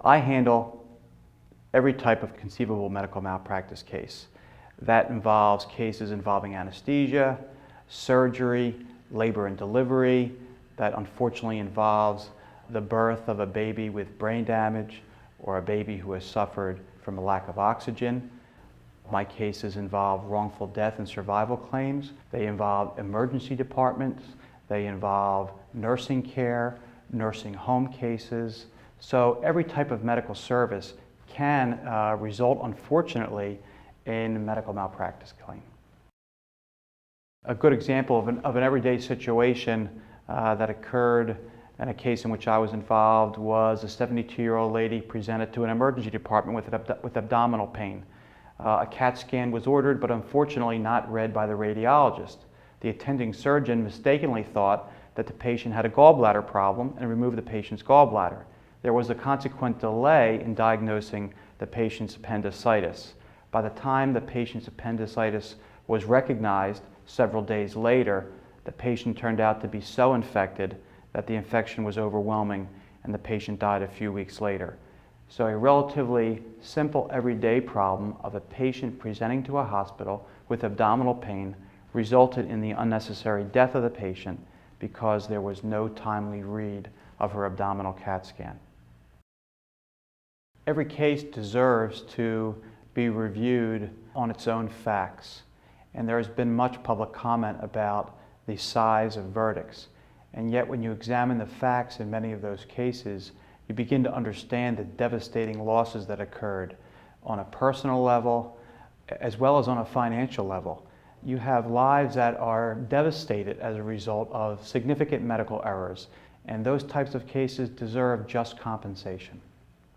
I handle every type of conceivable medical malpractice case. That involves cases involving anesthesia, surgery, labor and delivery. That unfortunately involves the birth of a baby with brain damage or a baby who has suffered from a lack of oxygen. My cases involve wrongful death and survival claims. They involve emergency departments. They involve nursing care, nursing home cases. So every type of medical service can result, unfortunately, in a medical malpractice claim. A good example of an everyday situation that occurred in a case in which I was involved was a 72-year-old lady presented to an emergency department with abdominal pain. A CAT scan was ordered, but unfortunately not read by the radiologist. The attending surgeon mistakenly thought that the patient had a gallbladder problem and removed the patient's gallbladder. There was a consequent delay in diagnosing the patient's appendicitis. By the time the patient's appendicitis was recognized several days later, the patient turned out to be so infected that the infection was overwhelming and the patient died a few weeks later. So a relatively simple everyday problem of a patient presenting to a hospital with abdominal pain resulted in the unnecessary death of the patient because there was no timely read of her abdominal CAT scan. Every case deserves to be reviewed on its own facts, and there has been much public comment about the size of verdicts. And yet when you examine the facts in many of those cases, you begin to understand the devastating losses that occurred on a personal level as well as on a financial level. You have lives that are devastated as a result of significant medical errors, and those types of cases deserve just compensation.